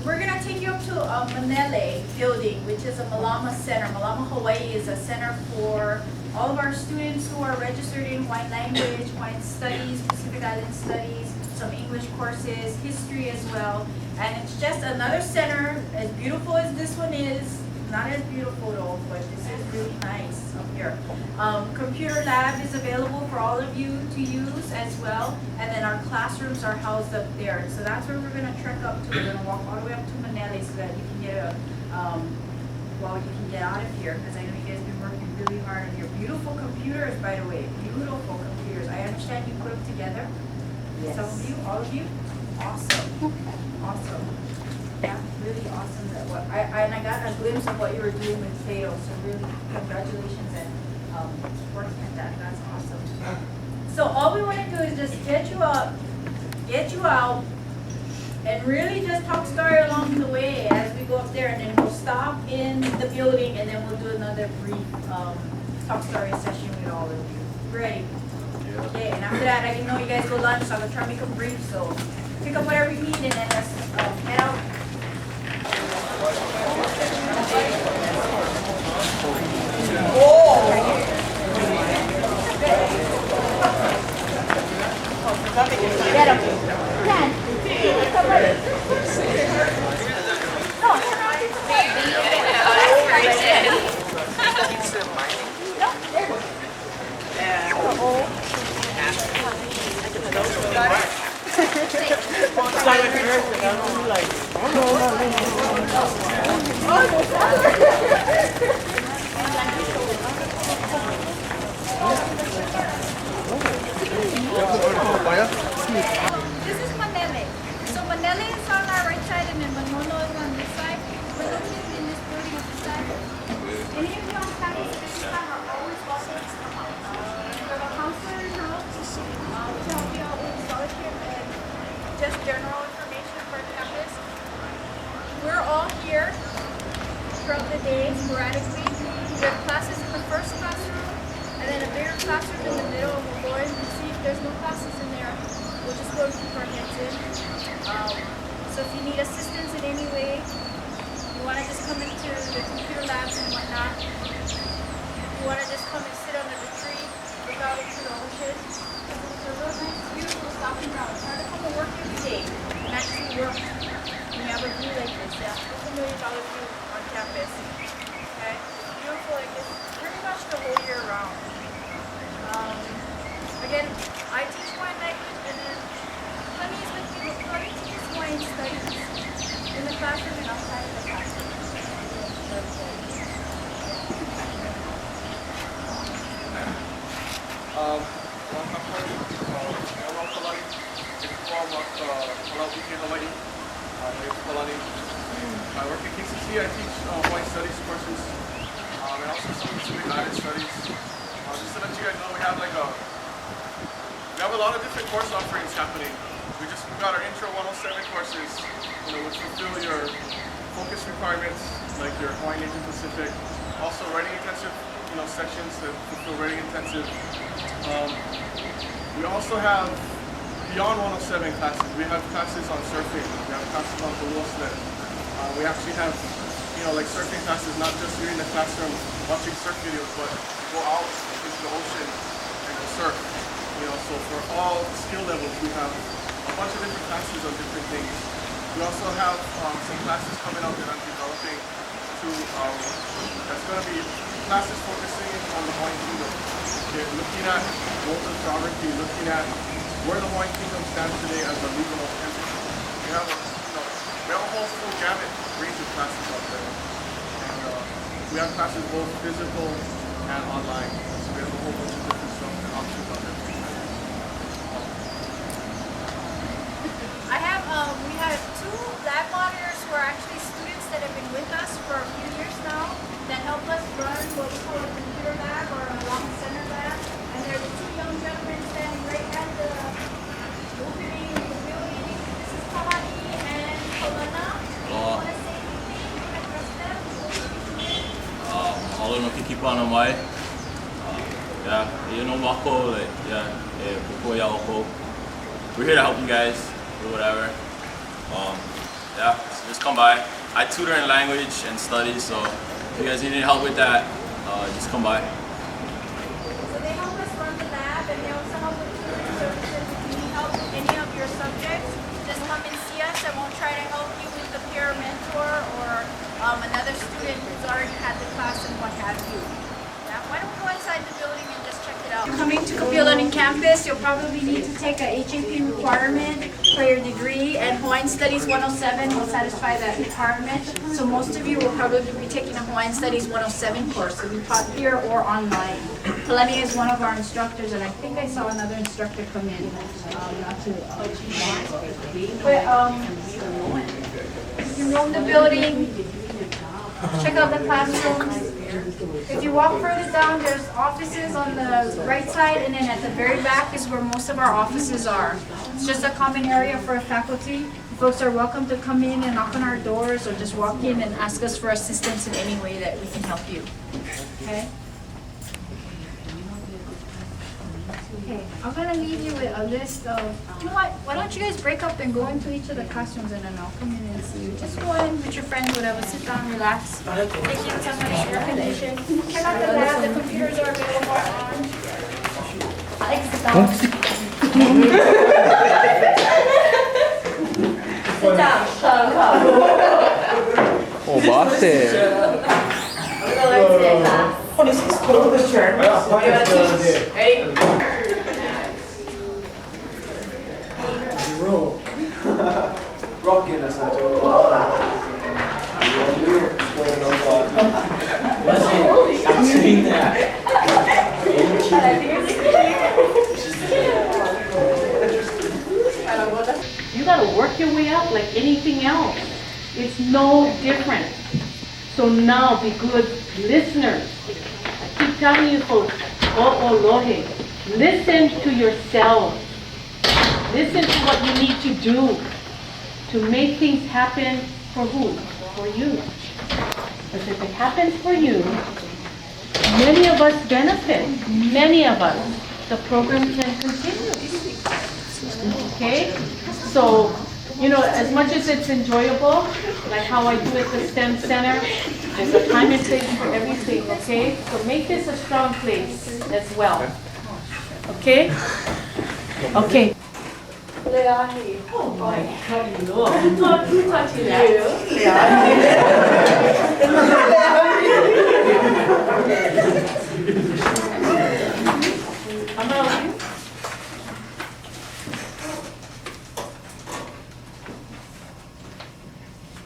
we're going to take you up to Manele building, which is a Malama Center. Malama, Hawaii is a center for all of our students who are registered in Hawaiian language, Hawaiian studies, Pacific Island studies, some English courses, history as well. And it's just another center, as beautiful as this one is, not as beautiful though, but this is really nice up here. Computer lab is available for all of you to use as well. And then our classrooms are housed up there. So that's where we're gonna trek up to. We're gonna walk all the way up to Manele so that you can get a, well, you can get out of here, because I know you guys have been working really hard on your beautiful computers, by the way, beautiful computers. I understand you put them together. Yes. Some of you, all of you, awesome, awesome. Yeah, really awesome. And I got a glimpse of what you were doing with Theo, so really congratulations and working at that. That's awesome. So all we want to do is just get you up, get you out, and really just talk story along the way as we go up there, and then we'll stop in the building, and then we'll do another brief talk story session with all of you. Ready? Yeah. Okay, and after that, I know you guys go lunch, so I'm gonna try to make them brief. So pick up whatever you need, and then let's head out. Get him. Ten. Come ready. No. This is Manele. So Manele is on our right side, and then Manono is on this side. We're located in this building on this side. Any of you on campus at this time are always welcome to come out. We have a counselor in house to help you out with scholarship and just general information for campus. We're all here throughout the day sporadically. We have classes in the first classroom, and then a bigger classroom in the middle, and we'll go in and see if there's no classes in there. We'll just go and keep our heads in. So if you need assistance in any way, you want to just come into the computer labs and whatnot, you want to just come and sit under the tree, look out into the ocean. It's a real nice, beautiful stopping ground. Try to come to work every day and actually work when you have a view like this. Yeah, it's $1 million view on campus. Okay, beautiful like this, pretty much the whole year round. Again, I teach Hawaiian language, and then Honey is with me, but Honey teaches Hawaiian studies in the classroom and outside of the classroom. Kapiolani. I work at KCC. I teach Hawaiian studies courses, and also some Pacific Island studies. Just to let you guys know, we have a lot of different course offerings happening. We got our Intro 107 courses, which fulfill your focus requirements, like your Hawaiian Asian Pacific. Also writing intensive, sections that fulfill writing intensive. We also have beyond 107 classes. We have classes on surfing. We have classes on balloon sled. We actually have, like surfing classes, not just you're in the classroom watching surf videos, but go out into the ocean and go surf. So for all skill levels, we have a bunch of different classes on different things. We also have some classes coming up that I'm developing that's going to be classes focusing on the Hawaiian Kingdom. Okay, looking at modes of sovereignty, looking at where the Hawaiian Kingdom stands today as a legal entity. We have a whole full gamut range of classes out there. And we have classes both physical and online. So we have a whole bunch of different stuff and options out there. We have two lab monitors who are actually students that have been with us for a few years now that help us run what we call a computer lab or a long center lab. And they're the two young gentlemen standing right at the opening of the building. This is Kapi'olani and Kapi'olani. Do you want to say anything? You want to address them? All in Kikipa mai. Wako, we're here to help you guys or whatever. It's just come by. I tutor in language and studies, so if you guys need any help with that, just come by. So they help us run the lab, and they also help with tutoring services. If you need help with any of your subjects, just come and see us, and we'll try to help you with the peer mentor or another student who's already had the class and what have you. Yeah, why don't we go inside the building and just check it out? Coming to Kapiolani campus, you'll probably need to take a HAP requirement for your degree, and Hawaiian Studies 107 will satisfy that requirement. So most of you will probably be taking a Hawaiian Studies 107 course. It'll be taught here or online. Kalani is one of our instructors, and I think I saw another instructor come in. You roam the building, check out the classrooms. If you walk further down, there's offices on the right side, and then at the very back is where most of our offices are. It's just a common area for faculty. Folks are welcome to come in and knock on our doors, or just walk in and ask us for assistance in any way that we can help you. Okay? Okay, I'm gonna leave you with a list of, you know what, why don't you guys break up and go into each of the classrooms, and then I'll come in and see you. Just go in with your friends, whatever, sit down, relax. Take in somebody's air condition. Check out the lab, the computers are available on. Alex, sit down. Sit down, come. Oh, bossy. Let's sit down. This is cool, this chair. Ready? Rocking us out. I'm saying that. You gotta work your way up like anything else. It's no different. So now be good listeners. I keep telling you folks, o'olohe. Listen to yourselves. Listen to what you need to do to make things happen for who? For you. Because if it happens for you, many of us benefit. Many of us. The program can continue. Okay? So, you know, as much as it's enjoyable, like how I do at the STEM Center, there's a time and place for everything, okay? So make this a strong place as well. Okay? Okay. Oh my God, Lord. Who taught you that?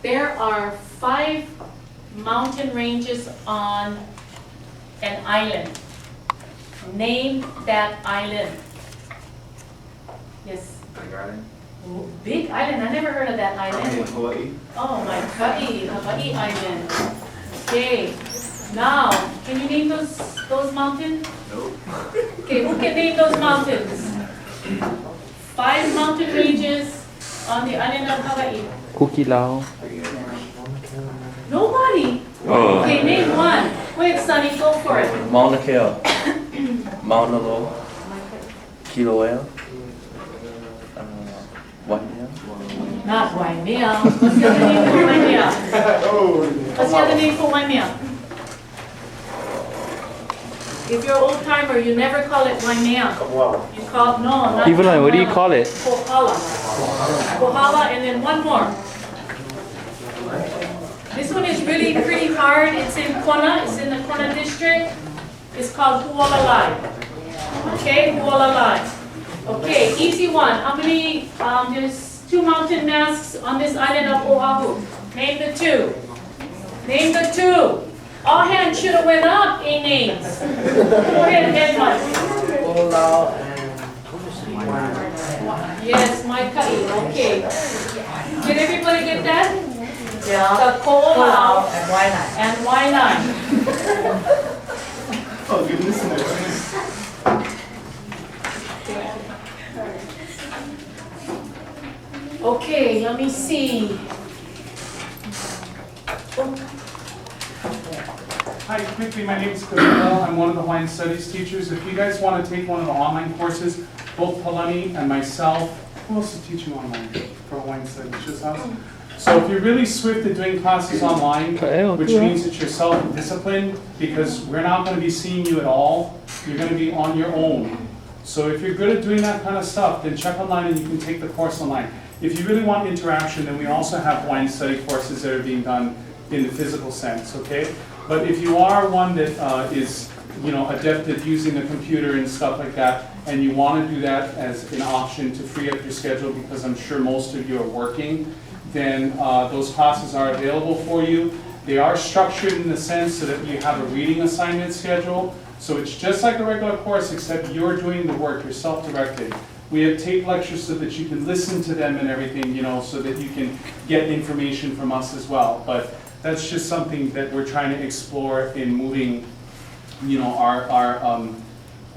There are 5 mountain ranges on an island. Name that island. Yes. Big Island. Oh, Big Island. I never heard of that island. Hawaii. Oh my Hawaii Island. Okay. Now, can you name those mountains? Nope. Okay, who can name those mountains? 5 mountain ranges on the island of Hawaii. Cookie Lao. Nobody? Oh. Okay, name one. Quick, Sonny, go for it. Mauna Kea, Mauna Loa, Kilauea, Waimea. Not Waimea. What's the other name for Waimea? What's the other name for Waimea? If you're an old timer, you never call it Waimea. You call, no, not Evelyn, what do you Waimea. call it? Kohala. Kohala, and then one more. This one is really pretty hard. It's in Kona. It's in the Kona district. It's called Hualalai. Okay, Hualalai. Okay, easy one. How many, there's 2 mountain masks on this island of Oahu. Name the 2. Name the 2. All hands should have went up in names. Go ahead, Edmund. Yes, my Kai. Okay. Did everybody get that? Yeah. The Ko'olau And why not? and Wainan. Oh, good listeners. Okay, let me see. Hi, quickly, my name is Kapiolani. I'm one of the Hawaiian Studies teachers. If you guys want to take one of the online courses, both Palani and myself, who else is teaching online for Hawaiian Studies? Just us? So if you're really swift at doing classes online, Kapi'olani. which means that you're self-disciplined, because we're not going to be seeing you at all, you're going to be on your own. So if you're good at doing that kind of stuff, then check online and you can take the course online. If you really want interaction, then we also have Hawaiian study courses that are being done in the physical sense, okay? But if you are one that is, adept at using a computer and stuff like that, and you want to do that as an option to free up your schedule, because I'm sure most of you are working, then those classes are available for you. They are structured in the sense so that you have a reading assignment schedule. So it's just like a regular course, except you're doing the work, you're self-directed. We have tape lectures so that you can listen to them and everything, so that you can get information from us as well. But that's just something that we're trying to explore in moving,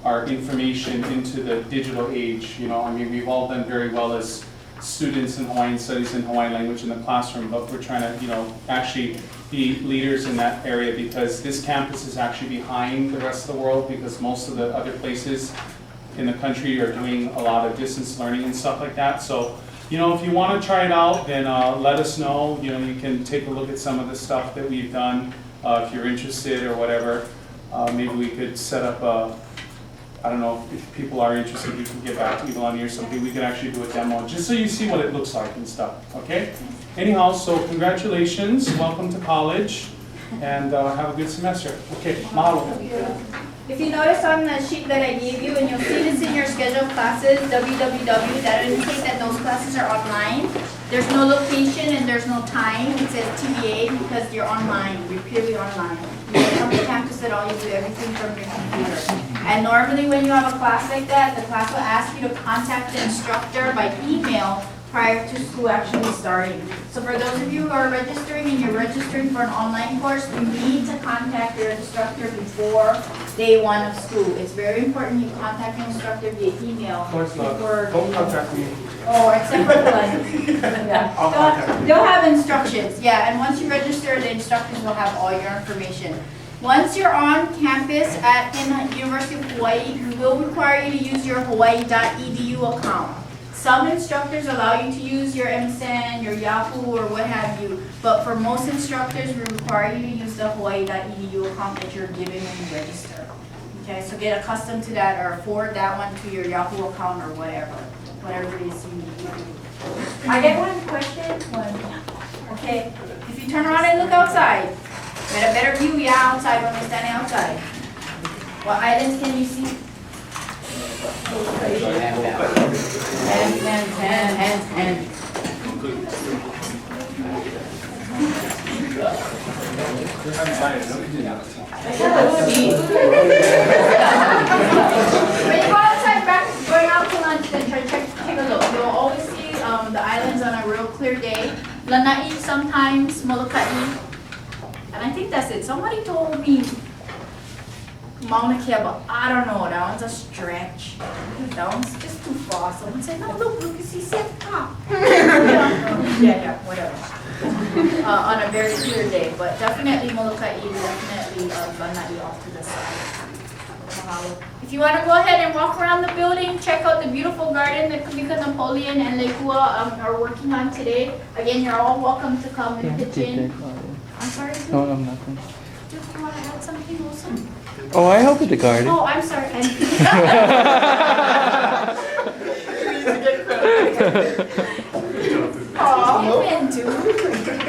our information into the digital age. We've all done very well as students in Hawaiian studies and Hawaiian language in the classroom, but we're trying to, actually be leaders in that area, because this campus is actually behind the rest of the world, because most of the other places in the country are doing a lot of distance learning and stuff like that. So, if you want to try it out, then let us know. You can take a look at some of the stuff that we've done if you're interested or whatever. Maybe we could set up I don't know if people are interested, we can get back to Kapiolani or something. We could actually do a demo just so you see what it looks like and stuff, okay? Anyhow, so congratulations, welcome to college, and have a good semester. Okay, mahalo. If you notice on the sheet that I gave you, and you'll see this in your scheduled classes, www, that indicates that those classes are online. There's no location and there's no time. It says TBA because you're online, you're purely online. You don't come to campus at all, you do everything from your computer. And normally when you have a class like that, the class will ask you to contact the instructor by email prior to school actually starting. So for those of you who are registering and you're registering for an online course, you need to contact your instructor before day one of school. It's very important you contact your instructor via email. Of course not. before- Don't contact me. Oh, except for one. Yeah. I'll contact you. They'll have instructions, yeah, and once you register, the instructors will have all your information. Once you're on campus in University of Hawaii, we will require you to use your hawaii.edu account. Some instructors allow you to use your MSN, your Yahoo, or what have you, but for most instructors, we require you to use the hawaii.edu account that you're given when you register. Okay, so get accustomed to that, or forward that one to your Yahoo account or whatever it is you need to do. I get one question. Okay, if you turn around and look outside, get a better view, yeah, outside when we're standing outside. What islands can you see? Hands. When you go outside, going out to lunch, then take a look. You'll always see the islands on a real clear day. Lanai sometimes, Molokai, and I think that's it. Somebody told me Mauna Kea, but I don't know. That one's a stretch. That one's just too far. Someone said, no, look, you can see Seta. Yeah, whatever. On a very clear day, but definitely Molokai, definitely Lanai off to the side. If you want to go ahead and walk around the building, check out the beautiful garden that Kamika Napoleon and Lekua are working on today. Again, you're all welcome to come and pitch in. I'm sorry? No, nothing. Do you want to add something also? Oh, I help with the garden. Oh, I'm sorry. Oh, you can do.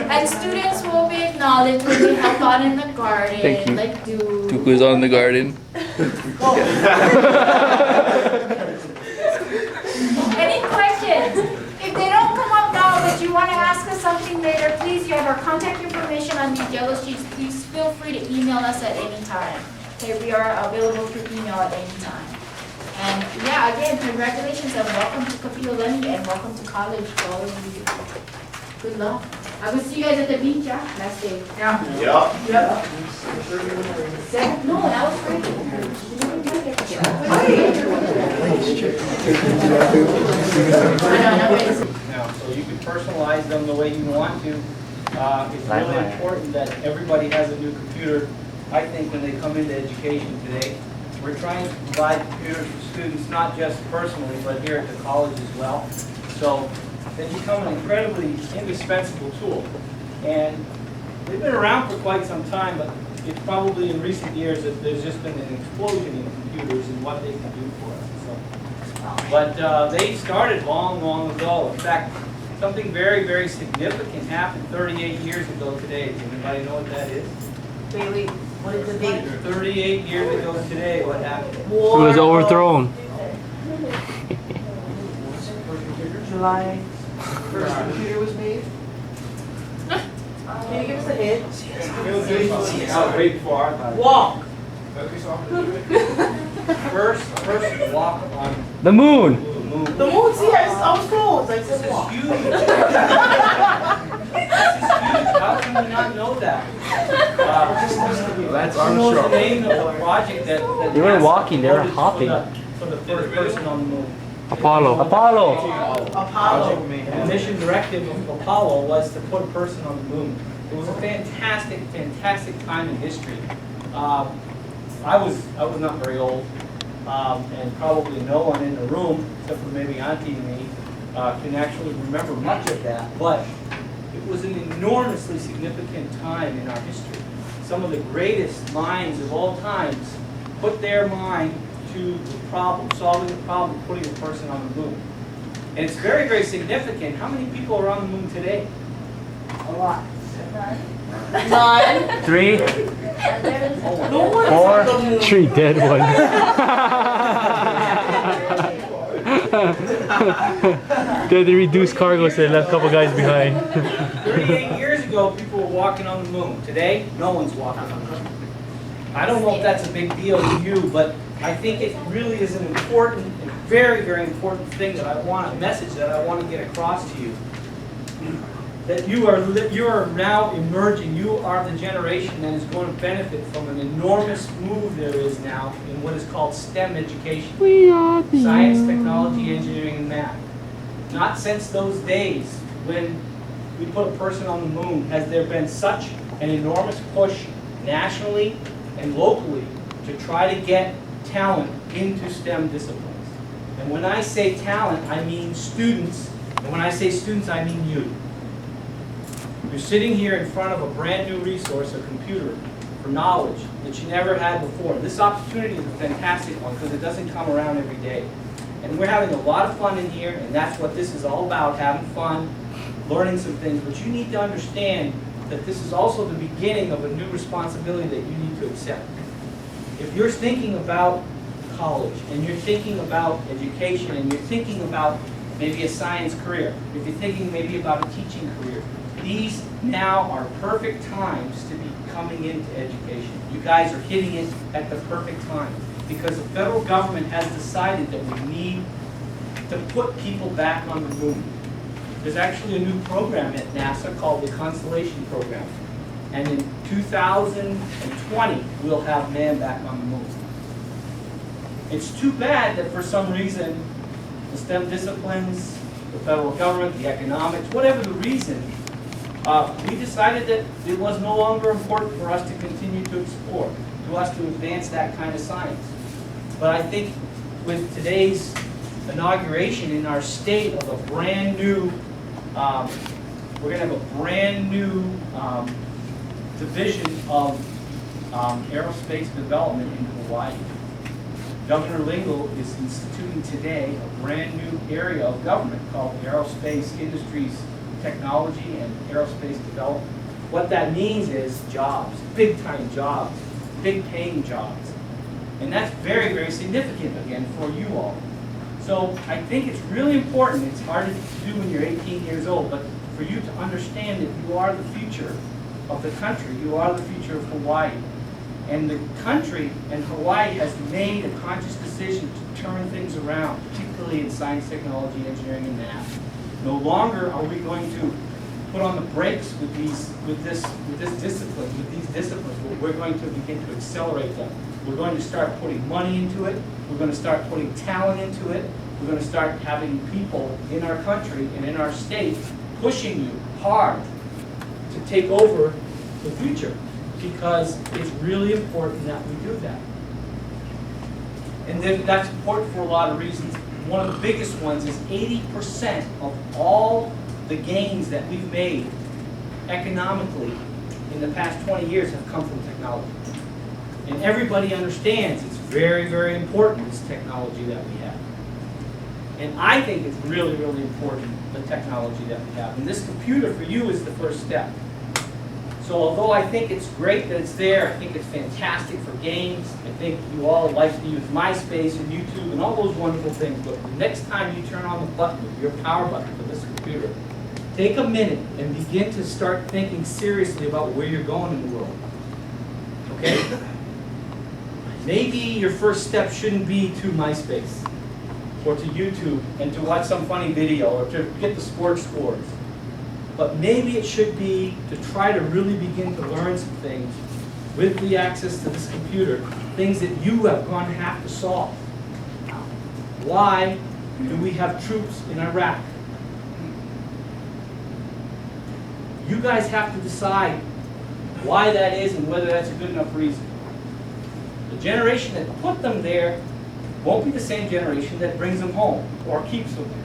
And students will be acknowledged when they help out in the garden. Thank you. Like do. Tuku's on the garden. Any questions? If they don't come up now, but you want to ask us something later, please, you have our contact information on these yellow sheets. Please feel free to email us at any time. Okay, we are available for email at any time. And yeah, again, congratulations and welcome to Kapiolani and welcome to college to all of you. Good luck. I will see you guys at the beach, yeah, last day. Yeah. Yeah. No, that was great. So you can personalize them the way you want to. It's really important that everybody has a new computer. I think when they come into education today, we're trying to provide computers for students, not just personally, but here at the college as well. So they become an incredibly indispensable tool. And they've been around for quite some time, but it's probably in recent years that there's just been an explosion in computers and what they can do for us. So, but they started long, long ago. In fact, something very, very significant happened 38 years ago today. Does anybody know what that is? Wait, what is the date? 38 years ago today, what happened? It was overthrown. July. First computer was made. Can you give us a hint? Oh, way before our time. Walk. First walk on The moon. the moon. The moon, see, I was close. I This said is walk. huge. This is huge. How can we not know that? Who knows the name of the project that They weren't NASA walking, they were promoted hopping. For the first person on the moon. Apollo. Apollo. And the mission directive of Apollo was to put a person on the moon. It was a fantastic, fantastic time in history. I was not very old, and probably no one in the room, except for maybe Auntie and me, can actually remember much of that. But it was an enormously significant time in our history. Some of the greatest minds of all times put their mind to the problem, solving the problem, putting a person on the moon. And it's very, very significant. How many people are on the moon today? A lot. None. 3, No one is 4, on the moon. 3 dead ones. They had to reduce cargo, so they left a couple guys behind. 38 years ago, people were walking on the moon. Today, no one's walking on the moon. I don't know if that's a big deal to you, but I think it really is an important, and very, very important thing that I want, a message that I want to get across to you. That you are now emerging, you are the generation that is going to benefit from an enormous move there is now in what is called STEM education. Science, technology, engineering, and math. Not since those days when we put a person on the moon has there been such an enormous push nationally and locally to try to get talent into STEM disciplines. And when I say talent, I mean students. And when I say students, I mean you. You're sitting here in front of a brand new resource, a computer, for knowledge that you never had before. This opportunity is a fantastic one because it doesn't come around every day. And we're having a lot of fun in here, and that's what this is all about, having fun, learning some things. But you need to understand that this is also the beginning of a new responsibility that you need to accept. If you're thinking about college, and you're thinking about education, and you're thinking about maybe a science career, if you're thinking maybe about a teaching career, these now are perfect times to be coming into education. You guys are hitting it at the perfect time because the federal government has decided that we need to put people back on the moon. There's actually a new program at NASA called the Constellation Program. And in 2020, we'll have man back on the moon. It's too bad that for some reason, the STEM disciplines, the federal government, the economics, whatever the reason, we decided that it was no longer important for us to continue to explore, to us to advance that kind of science. But I think with today's inauguration in our state of a brand new, we're going to have a brand new division of aerospace development in Hawaii. Governor Lingle is instituting today a brand new area of government called Aerospace Industries Technology and Aerospace Development. What that means is jobs, big-time jobs, big-paying jobs. And that's very, very significant, again, for you all. So I think it's really important. It's hard to do when you're 18 years old, but for you to understand that you are the future of the country. You are the future of Hawaii. And the country and Hawaii has made a conscious decision to turn things around, particularly in science, technology, engineering, and math. No longer are we going to put on the brakes with these disciplines, but we're going to begin to accelerate them. We're going to start putting money into it. We're going to start putting talent into it. We're going to start having people in our country and in our state pushing you hard to take over the future, because it's really important that we do that. And then that's important for a lot of reasons. one of the biggest ones is 80% of all the gains that we've made economically in the past 20 years have come from technology. And everybody understands it's very, very important, this technology that we have. And I think it's really, really important, the technology that we have. And this computer for you is the first step. So although I think it's great that it's there, I think it's fantastic for games, I think you all like to use MySpace and YouTube and all those wonderful things, but the next time you turn on the button, your power button for this computer, take a minute and begin to start thinking seriously about where you're going in the world. Okay? Maybe your first step shouldn't be to MySpace or to YouTube and to watch some funny video or to get the sports scores. But maybe it should be to try to really begin to learn some things with the access to this computer, things that you are going to have to solve. Why do we have troops in Iraq? You guys have to decide why that is and whether that's a good enough reason. The generation that put them there won't be the same generation that brings them home or keeps them there.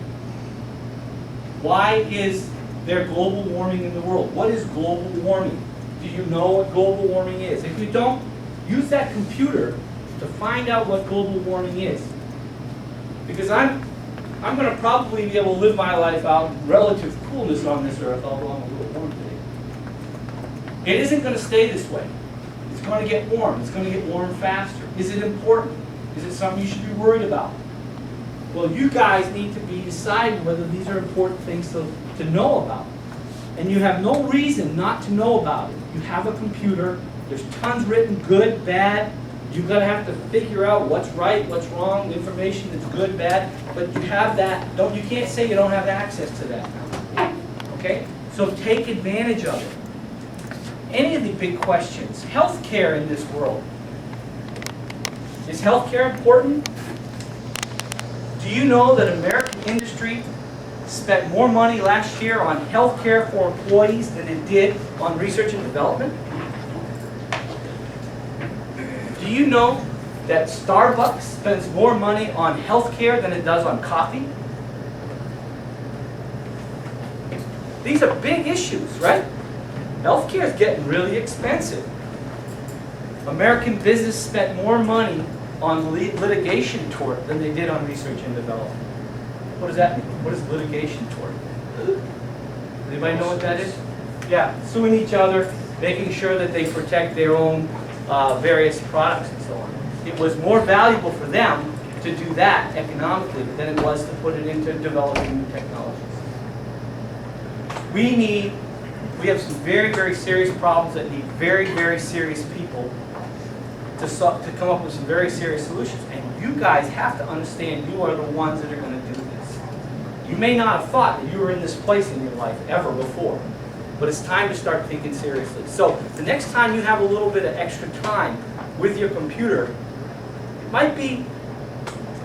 Why is there global warming in the world? What is global warming? Do you know what global warming is? If you don't, use that computer to find out what global warming is. Because I'm going to probably be able to live my life out in relative coolness on this earth, although I'm a little warm today. It isn't going to stay this way. It's going to get warm. It's going to get warm faster. Is it important? Is it something you should be worried about? Well, you guys need to be deciding whether these are important things to know about. And you have no reason not to know about it. You have a computer. There's tons written, good, bad. You're going to have to figure out what's right, what's wrong, information that's good, bad. But you have that. You can't say you don't have access to that now. Okay? So take advantage of it. Any of the big questions. Healthcare in this world. Is healthcare important? Do you know that American industry spent more money last year on healthcare for employees than it did on research and development? Do you know that Starbucks spends more money on healthcare than it does on coffee? These are big issues, right? Healthcare is getting really expensive. American business spent more money on litigation tort than they did on research and development. What does that mean? What is litigation tort? Anybody know what that is? Yeah, suing each other, making sure that they protect their own various products and so on. It was more valuable for them to do that economically than it was to put it into developing new technologies. We have some very, very serious problems that need very, very serious people to come up with some very serious solutions. And you guys have to understand you are the ones that are going to do this. You may not have thought that you were in this place in your life ever before, but it's time to start thinking seriously. So the next time you have a little bit of extra time with your computer, it might be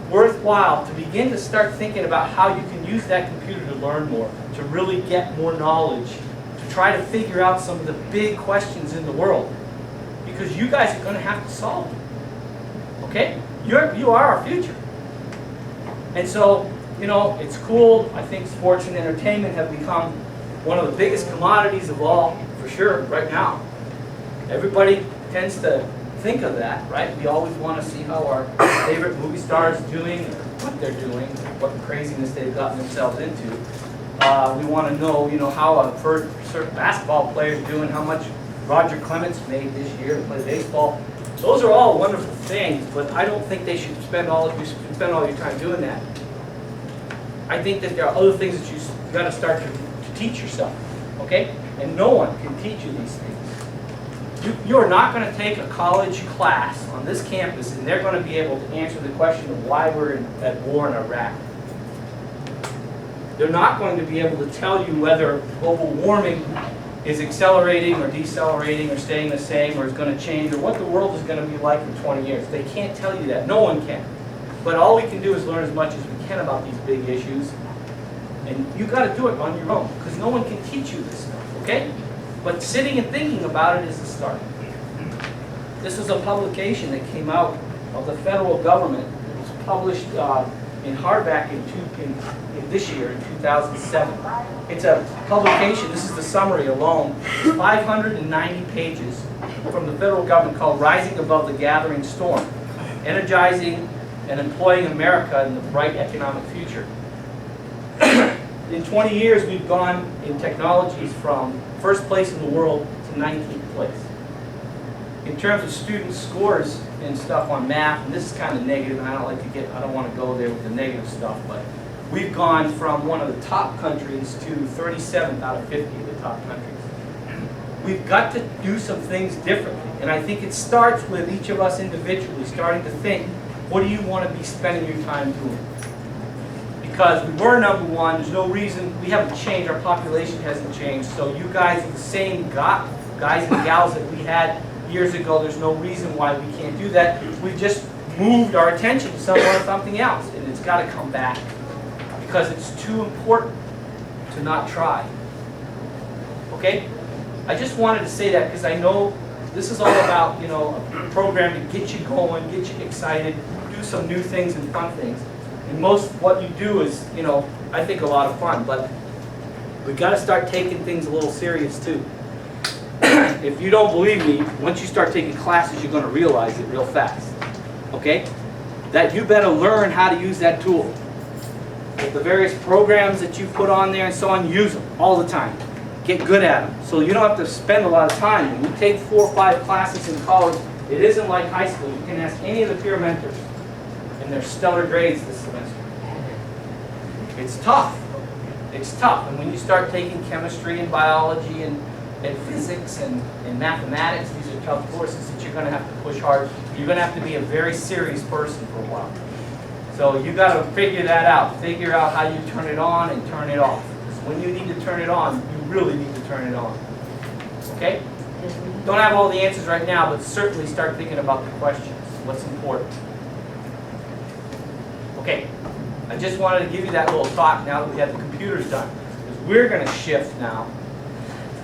worthwhile to begin to start thinking about how you can use that computer to learn more, to really get more knowledge, to try to figure out some of the big questions in the world. Because you guys are going to have to solve them. Okay? You are our future. And so, you know, it's cool. I think sports and entertainment have become one of the biggest commodities of all, for sure, right now. Everybody tends to think of that, right? We always want to see how our favorite movie stars are doing, or what they're doing, what craziness they've gotten themselves into. We want to know, how a certain basketball player is doing, how much Roger Clemens made this year to play baseball. Those are all wonderful things, but I don't think they should spend all your time doing that. I think that there are other things that you've got to start to teach yourself, okay? And no one can teach you these things. You are not going to take a college class on this campus and they're going to be able to answer the question of why we're at war in Iraq. They're not going to be able to tell you whether global warming is accelerating or decelerating or staying the same or is going to change or what the world is going to be like in 20 years. They can't tell you that. No one can. But all we can do is learn as much as we can about these big issues. And you've got to do it on your own because no one can teach you this stuff, okay? But sitting and thinking about it is the start. This is a publication that came out of the federal government. It was published in hardback in this year, in 2007. It's a publication, this is the summary alone, 590 pages from the federal government called Rising Above the Gathering Storm, Energizing and Employing America in the Bright Economic Future. In 20 years, we've gone in technologies from first place in the world to 19th place. In terms of student scores and stuff on math, and this is kind of negative, and I don't want to go there with the negative stuff, but we've gone from one of the top countries to 37th out of 50 of the top countries. We've got to do some things differently, and I think it starts with each of us individually starting to think, what do you want to be spending your time doing? Because we were number one, there's no reason, we haven't changed, our population hasn't changed, so you guys are the same guys and gals that we had years ago. There's no reason why we can't do that. We've just moved our attention to something else, and it's got to come back because it's too important to not try. Okay? I just wanted to say that because I know this is all about, you know, a program to get you going, get you excited, do some new things and fun things. And most of what you do is, you know, I think a lot of fun, but we've got to start taking things a little serious too. If you don't believe me, once you start taking classes, you're going to realize it real fast. Okay? That you better learn how to use that tool. With the various programs that you put on there and so on, use them all the time. Get good at them. So you don't have to spend a lot of time. When you take 4 or 5 classes in college, it isn't like high school. You can ask any of the peer mentors, and they're stellar grades this semester. It's tough. It's tough. And when you start taking chemistry and biology and physics and mathematics, these are tough courses that you're going to have to push hard. You're going to have to be a very serious person for a while. So you got to figure that out. Figure out how you turn it on and turn it off. Because when you need to turn it on, you really need to turn it on. Okay? Don't have all the answers right now, but certainly start thinking about the questions. What's important? Okay. I just wanted to give you that little talk now that we have the computers done. Because we're going to shift now.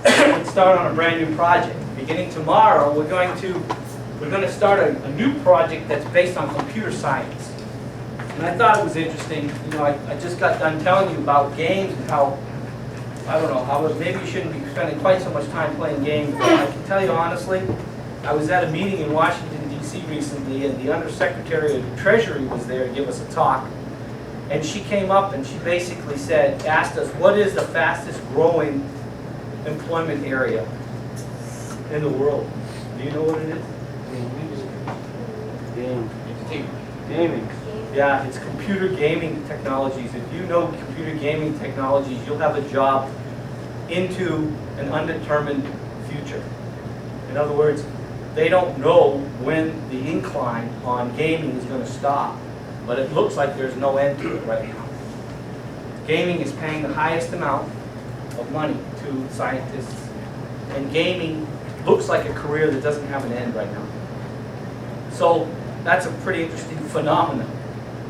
Let's start on a brand new project. Beginning tomorrow, we're going to start a new project that's based on computer science. And I thought it was interesting. You know, I just got done telling you about games and how, I don't know, how maybe you shouldn't be spending quite so much time playing games. But I can tell you honestly, I was at a meeting in Washington, D.C. recently, and the Undersecretary of the Treasury was there to give us a talk. And she came up and she basically asked us, what is the fastest growing employment area in the world? Do you know what it is? Gaming. Yeah, it's computer gaming technologies. If you know computer gaming technologies, you'll have a job into an undetermined future. In other words, they don't know when the incline on gaming is going to stop, but it looks like there's no end to it right now. Gaming is paying the highest amount of money to scientists, and gaming looks like a career that doesn't have an end right now. So that's a pretty interesting phenomenon.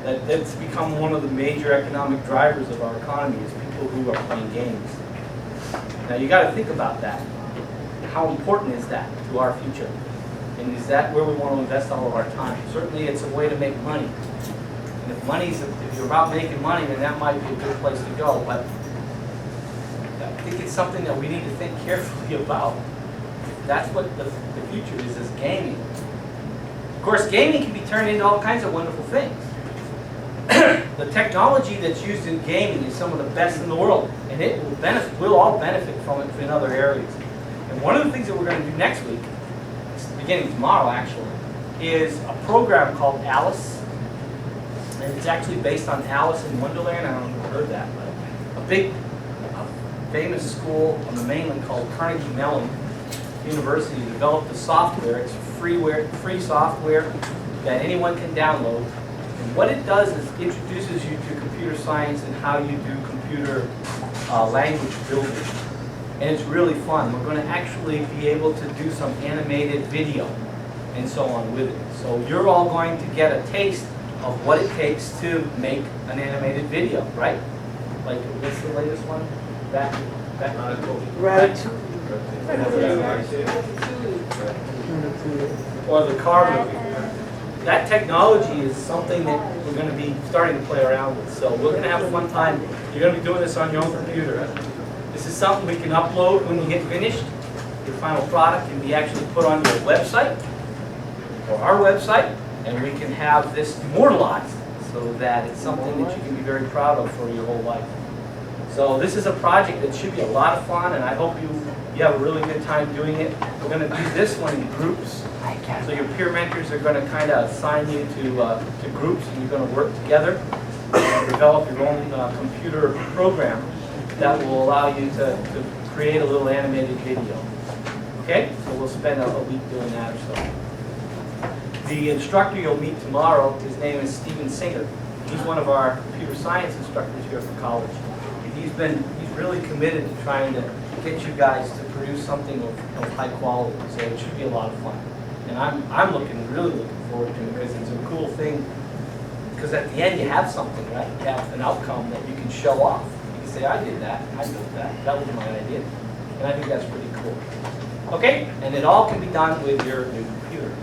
That's become one of the major economic drivers of our economy is people who are playing games. Now you got to think about that. How important is that to our future? And is that where we want to invest all of our time? Certainly it's a way to make money. And if you're about making money, then that might be a good place to go. But I think it's something that we need to think carefully about. That's what the future is gaming. Of course, gaming can be turned into all kinds of wonderful things. The technology that's used in gaming is some of the best in the world, and it will benefit. We'll all benefit from it in other areas. And one of the things that we're going to do next week, beginning tomorrow actually, is a program called Alice, and it's actually based on Alice in Wonderland. I don't know if you've heard that, but a big, famous school on the mainland called Carnegie Mellon University developed a software. It's free software that anyone can download. And what it does is introduces you to computer science and how you do computer language building. And it's really fun. We're going to actually be able to do some animated video and so on with it. So you're all going to get a taste of what it takes to make an animated video, right? Like, what's the latest one? Or the car movie. That technology is something that we're we're going to be starting to play around with. So we're going to have a fun time. You're going to be doing this on your own computer. This is something we can upload when you get finished. Your final product can be actually put on your website or our website, and we can have this immortalized so that it's something that you can be very proud of for your whole life. So this is a project that should be a lot of fun, and I hope you have a really good time doing it. We're going to do this one in groups. So your peer mentors are going to kind of assign you to groups, and you're going to work together and develop your own computer program that will allow you to create a little animated video. Okay? So we'll spend a week doing that or so. The instructor you'll meet tomorrow, his name is Steven Singer. He's one of our computer science instructors here at the college. He's really committed to trying to get you guys to produce something of high quality. So it should be a lot of fun. And I'm really looking forward to it because it's a cool thing. Because at the end you have something, right? You have an outcome that you can show off. You can say, I did that, I built that, that was my idea. And I think that's pretty cool. Okay? And it all can be done with your new computer.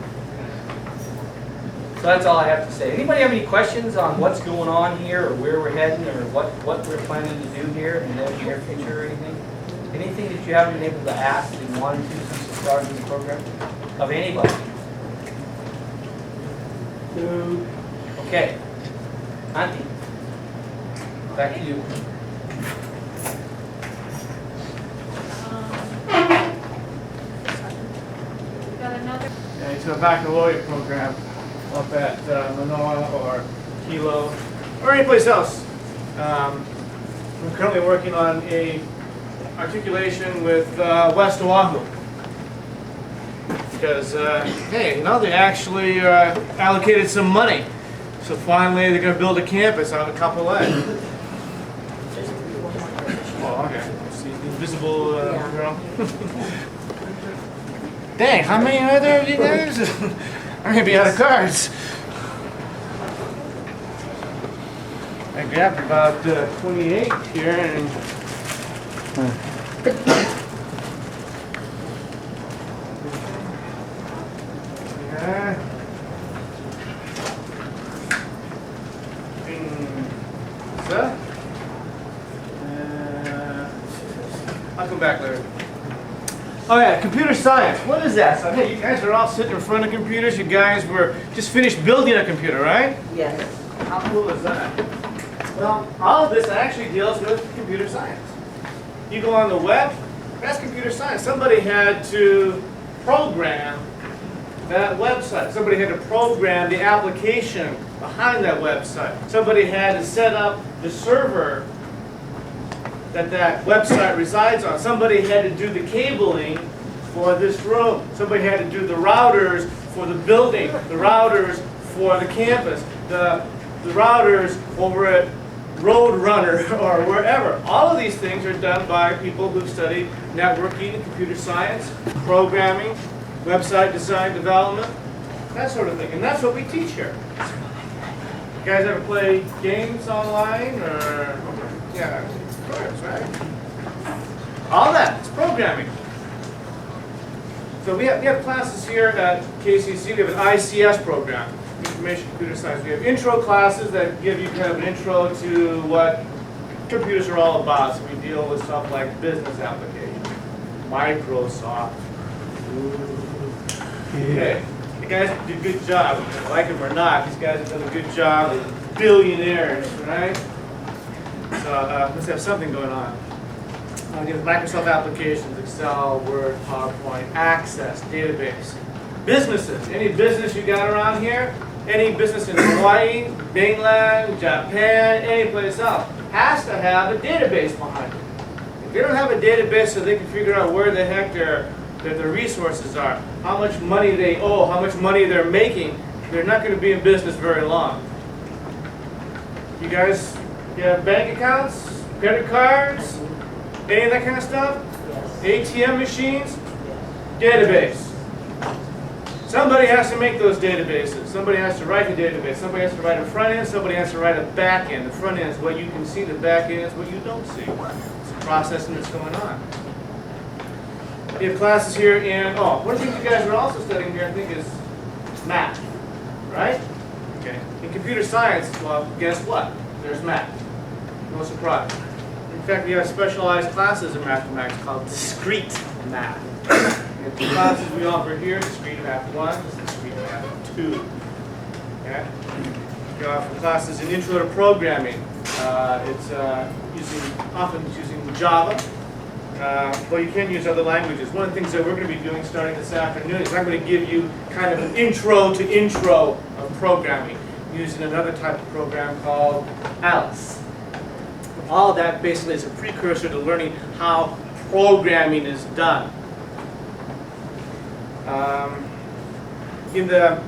So that's all I have to say. Anybody have any questions on what's going on here or where we're heading or what we're planning to do here in the near future or anything? Anything that you haven't been able to ask and wanted to since the start of the program? Of anybody? Okay. Auntie, back to you. We got another. It's a baccalaureate program up at Manoa or Kilo or anyplace else. I'm currently working on a articulation with West Oahu. Because, hey, you know, they actually allocated some money. So finally they're going to build a campus out of Kapiolani. Oh, okay. See the invisible girl? Dang, how many are there of you guys? I'm going to be out of cards. I grabbed about 28 here and... I'll come back later. Oh yeah, computer science. What is that? So, hey, you guys are all sitting in front of computers. You guys were just finished building a computer, right? Yes. How cool is that? Well, all of this actually deals with computer science. You go on the web, that's computer science. Somebody had to program that website. Somebody had to program the application behind that website. Somebody had to set up the server that website resides on. Somebody had to do the cabling for this room. Somebody had to do the routers for the building, the routers for the campus, the routers over at Roadrunner or wherever. All of these things are done by people who've studied networking, computer science, programming, website design development, that sort of thing. And that's what we teach here. You guys ever play games online or, yeah, of course, right? All that, it's programming. So we have classes here at KCC. We have an ICS program, Information Computer Science. We have intro classes that give you kind of an intro to what computers are all about. So we deal with stuff like business applications, Microsoft. Okay, you guys did a good job. Whether you like them or not, these guys have done a good job. They're billionaires, right? So let's have something going on. Microsoft applications, Excel, Word, PowerPoint, Access, database. Businesses, any business you got around here, any business in Hawaii, mainland, Japan, any place else, has to have a database behind it. If they don't have a database so they can figure out where the heck their resources are, how much money they owe, how much money they're making, they're not going to be in business very long. You guys, you have bank accounts, credit cards, any of that kind of stuff? Yes. ATM machines? Yes. Database. Somebody has to make those databases. Somebody has to write the database. Somebody has to write a front end. Somebody has to write a back end. The front end is what you can see. The back end is what you don't see. It's the processing that's going on. We have classes here in, one of the things you guys are also studying here, I think, is math, right? Okay. In computer science, well, guess what? There's math. No surprise. In fact, we have specialized classes in mathematics called discrete math. We have 2 classes we offer here, discrete math 1, discrete math 2. Okay? We offer classes in intro to programming. It's often using Java, but you can use other languages. One of the things that we're going to be doing starting this afternoon is I'm going to give you kind of an intro to intro of programming using another type of program called Alice. All of that basically is a precursor to learning how programming is done. In the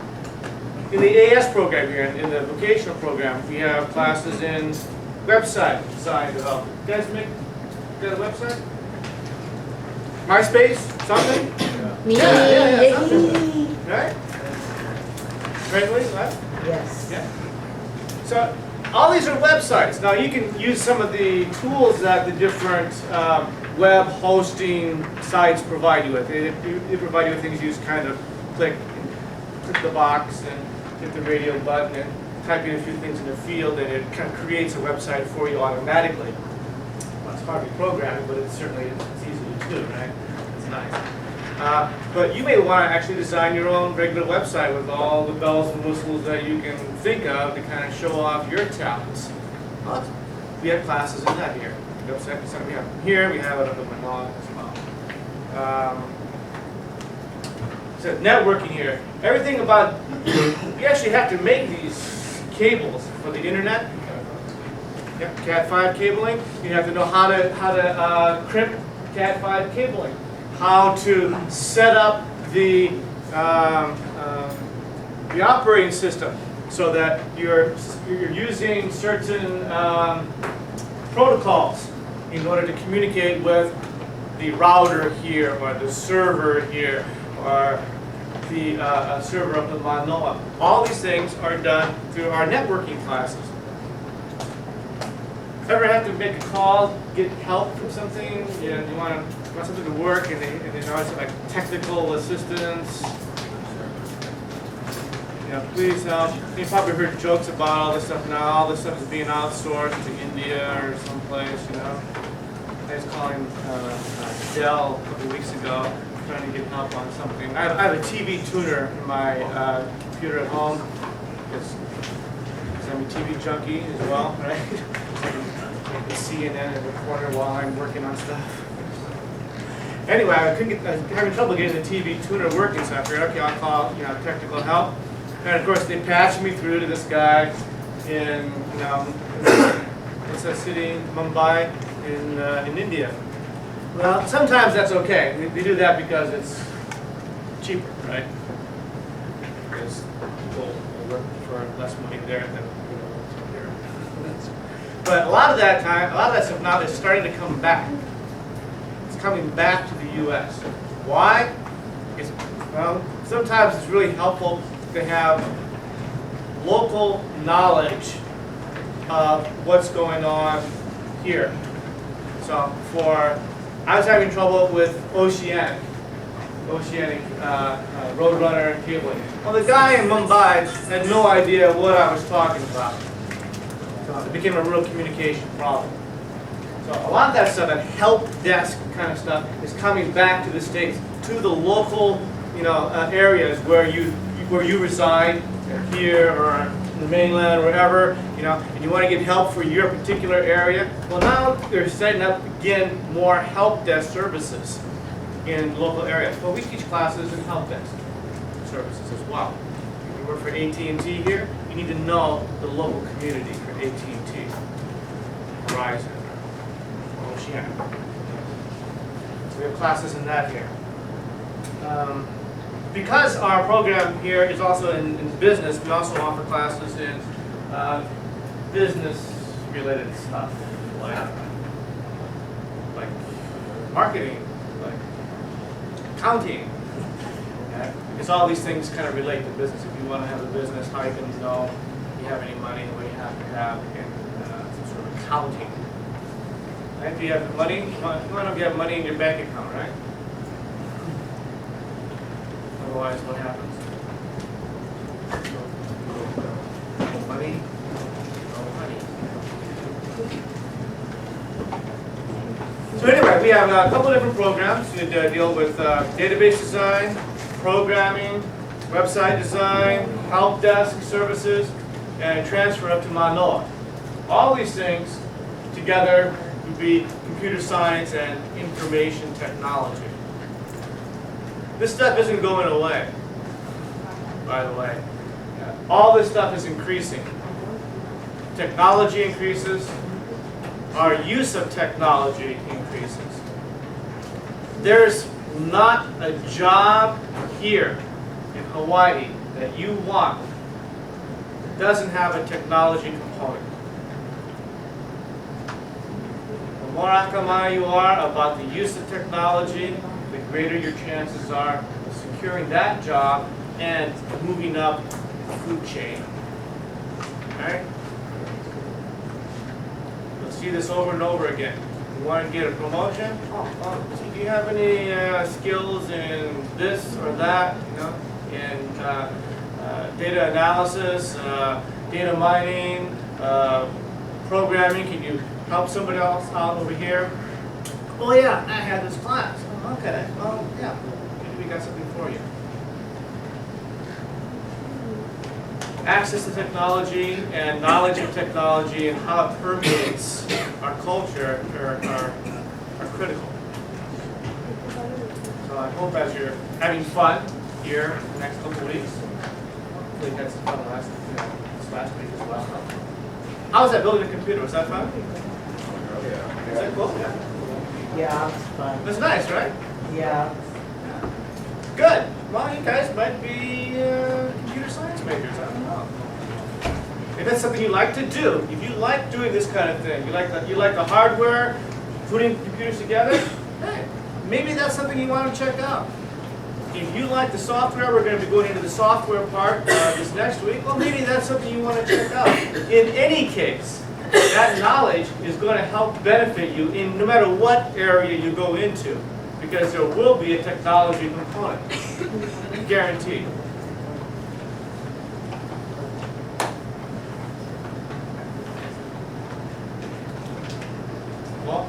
AS program here, in the vocational program, we have classes in website design development. You guys got a website? MySpace? Something? Me. Yeah, something. Right? Friendly, right? Yes. Yeah. So all these are websites. Now you can use some of the tools that the different web hosting sites provide you with. They provide you with things you just kind of click the box and hit the radio button and type in a few things in the field, and it kind of creates a website for you automatically. Well, it's hardly programming, but it's certainly it's easy to do, right? It's nice. But you may want to actually design your own regular website with all the bells and whistles that you can think of to kind of show off your talents. Well, we have classes in that here. Website design we have here, we have it under my blog as well. So networking here. Everything about, you actually have to make these cables for the internet. Yep, Cat5 cabling. You have to know how to crimp Cat5 cabling. How to set up the operating system so that you're using certain protocols in order to communicate with the router here or the server here or the server up in Manoa. All these things are done through our networking classes. Ever have to make a call, get help from something? You want something to work, and they always have like technical assistance. Please help. You probably heard jokes about all this stuff now. All this stuff is being outsourced to India or someplace. I was calling Dell a couple weeks ago, trying to get help on something. I have a TV tuner in my computer at home. I'm a TV junkie as well, right? The CNN in the corner while I'm working on stuff. Anyway, I was having trouble getting the TV tuner working, so I figured, okay, I'll call technical help. And of course, they patched me through to this guy in what's that city, Mumbai, in India. Well, sometimes that's okay. They do that because it's cheaper, right? Because people work for less money there than here. But a lot of that stuff now is starting to come back. It's coming back to the U.S. Why? Because, well, sometimes it's really helpful to have local knowledge of what's going on here. So I was having trouble with oceanic roadrunner cabling. Well, the guy in Mumbai had no idea what I was talking about. So it became a real communication problem. So a lot of that stuff, that help desk kind of stuff, is coming back to the States, to the local, areas where you reside, here or in the mainland, or wherever, and you want to get help for your particular area. Well, now they're setting up again more help desk services in local areas. Well, we teach classes in help desk services as well. If you work for AT&T here, you need to know the local community for AT&T, Verizon, or Oceanic. So we have classes in that here. Because our program here is also in business, we also offer classes in business-related stuff, like marketing, like accounting. Okay? Because all these things kind of relate to business. If you want to have a business, how you can know you have any money, what you have to have in some sort of accounting. Right? If you have money, you want to know if you have money in your bank account, right? Otherwise, what happens? we have a couple different programs that deal with database design, programming, website design, help desk services, and transfer up to Manoa. All these things together would be computer science and information technology. This stuff isn't going away, by the way. All this stuff is increasing. Technology increases. Our use of technology increases. There's not a job here in Hawaii that you want that doesn't have a technology component. The more akamai you are about the use of technology, the greater your chances are of securing that job and moving up the food chain. Okay? You'll see this over and over again. You want to get a promotion? Do you have any skills in this or that? You know, in data analysis, data mining, programming? Can you help somebody else out over here? Oh yeah, I had this class. Oh, okay. Well, yeah, maybe we got something for you. Access to technology and knowledge of technology and how it permeates our culture are critical. So I hope as you're having fun here in the next couple of weeks, hopefully you had some fun this last week as well. How was that building a computer? Was that fun? Yeah. Was that cool? Yeah, it's fun. It was nice, right? Yeah. Good. Well, you guys might be computer science majors. I don't know. If that's something you like to do, if you like doing this kind of thing, you like the hardware, putting computers together, hey, maybe that's something you want to check out. If you like the software, we're going to be going into the software part this next week. Well, maybe that's something you want to check out. In any case, that knowledge is going to help benefit you in no matter what area you go into, because there will be a technology component, guaranteed. Well,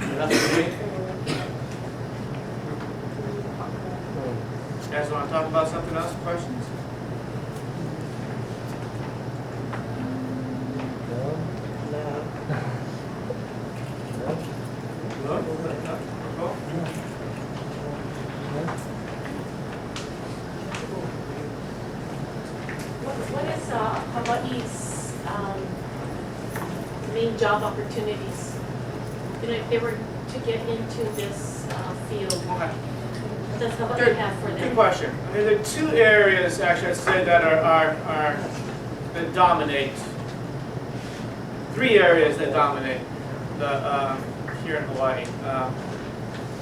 enough for me. You guys want to talk about something else? Questions? What is Hawaii's main job opportunities? You know, if they were to get into this field, Okay. what does Hawaii Good, have for good them? question. I mean, there are two areas, actually, I'd say that that dominate. Three areas that dominate here in Hawaii.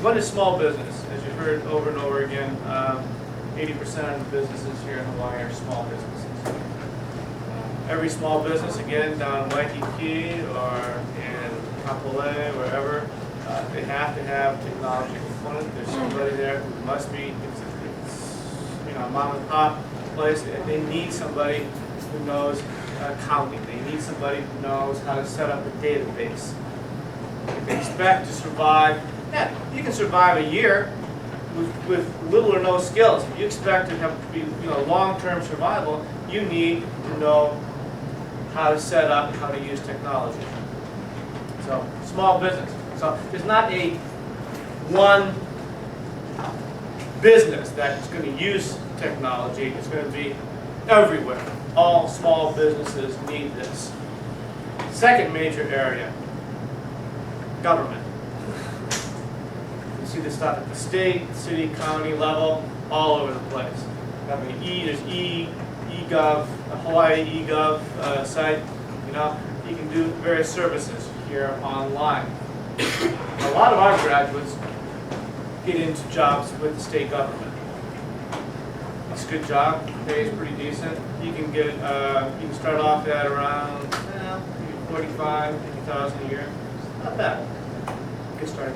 One is small business. As you've heard over and over again, 80% of the businesses here in Hawaii are small businesses. Every small business, again, down in Waikiki or in Kapiolani, wherever, they have to have technology component. There's somebody there who must be, it's a mom and pop place. They need somebody who knows accounting. They need somebody who knows how to set up a database. If they expect to survive, yeah, you can survive a year with little or no skills. If you expect to have long-term survival, you need to know how to set up, how to use technology. So, small business. So, there's not a one business that's going to use technology. It's going to be everywhere. All small businesses need this. Second major area, government. You see this stuff at the state, city, county level, all over the place. There's eGov, a Hawaii eGov site. You can do various services here online. A lot of our graduates get into jobs with the state government. It's a good job, pays pretty decent. You can get, you can start off at around 45, 50,000 a year. Not bad. Get started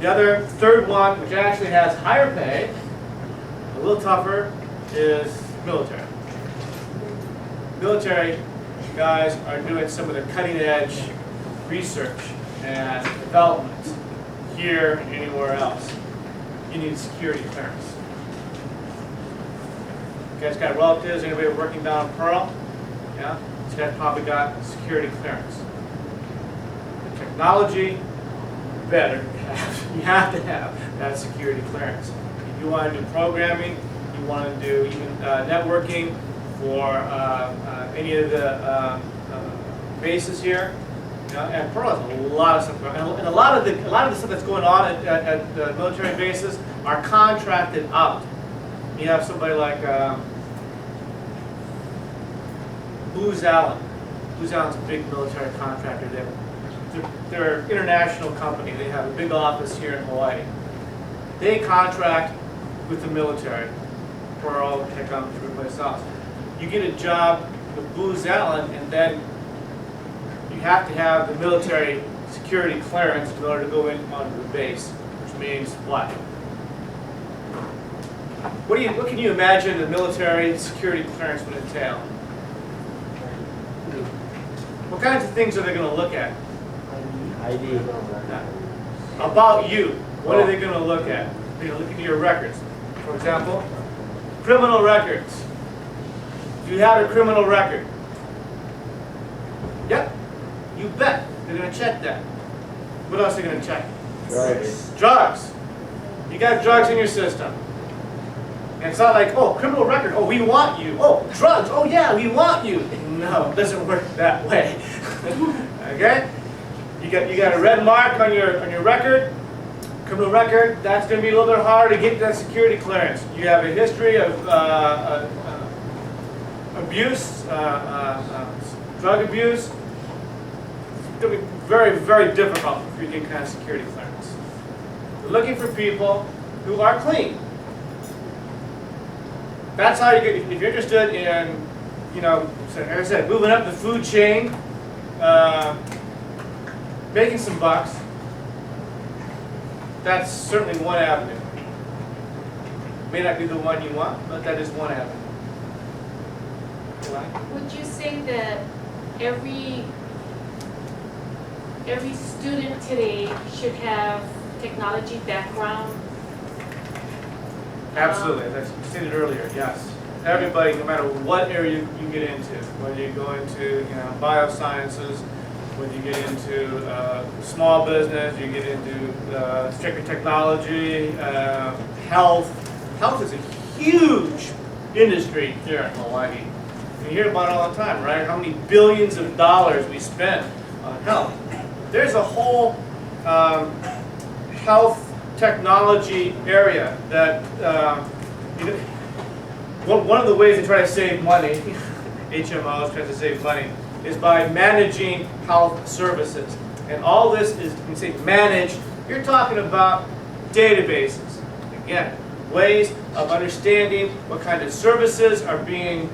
there. The third one, which actually has higher pay, a little tougher, is military. Military guys are doing some of the cutting edge research and development here and anywhere else, you need security clearance. You guys got relatives, anybody working down in Pearl? Yeah? This guy's probably got security clearance. The technology, better. You have to have that security clearance. If you want to do programming, you want to do even networking for any of the bases here. You know, and Pearl has a lot of stuff, and a lot of the stuff that's going on at the military bases are contracted out. You have somebody like Booz Allen. Booz Allen's a big military contractor. They're an international company. They have a big office here in Hawaii. They contract with the military, Pearl, Tecum, everyplace else. You get a job with Booz Allen, and then you have to have the military security clearance in order to go in onto the base, which means what? What can you imagine the military security clearance would entail? What kinds of things are they going to look at? ID. About you. What are they going to look at? They're going to look into your records. For example, criminal records. Do you have a criminal record? Yep. You bet. They're going to check that. What else are they going to check? Drugs. Drugs. You got drugs in your system. And it's not like, oh, criminal record, oh, we want you. Oh, drugs, oh yeah, we want you. No, it doesn't work that way. Okay? You got a red mark on your record, criminal record. That's going to be a little bit harder to get that security clearance. You have a history of abuse, drug abuse. It's going to be very, very difficult for you to get kind of security clearance. We're looking for people who are clean. That's how you get, if you're interested in, you know, like I said, moving up the food chain, making some bucks, that's certainly one avenue. May not be the one you want, but that is one avenue. Would you say that every student today should have technology background? Absolutely, as I stated earlier, yes. Everybody, no matter what area you get into, whether you go into biosciences, whether you get into small business, you get into strictly technology, health. Health is a huge industry here in Hawaii. You hear about it all the time, right? How many billions of dollars we spend on health. There's a whole health technology area that one of the ways they try to save money, HMOs try to save money, is by managing health services. And all this is, when you say manage, you're talking about databases. Again, ways of understanding what kind of services are being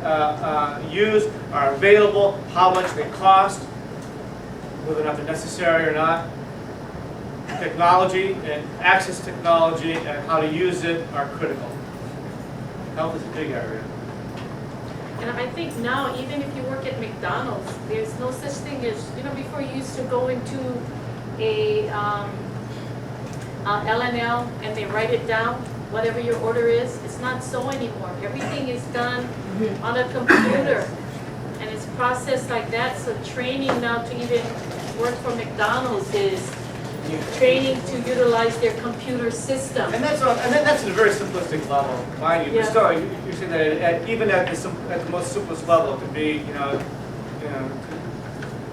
used, are available, how much they cost, whether or not they're necessary or not. Technology and access to technology and how to use it are critical. Health is a big area. And I think now, even if you work at McDonald's, there's no such thing as, before you used to go into a L&L and they write it down, whatever your order is. It's not so anymore. Everything is done on a computer and it's processed like that. So training now to even work for McDonald's is training to utilize their computer system. And that's at a very simplistic level, mind you. Yeah. But still, you're saying that even at the most simplest level, it could be,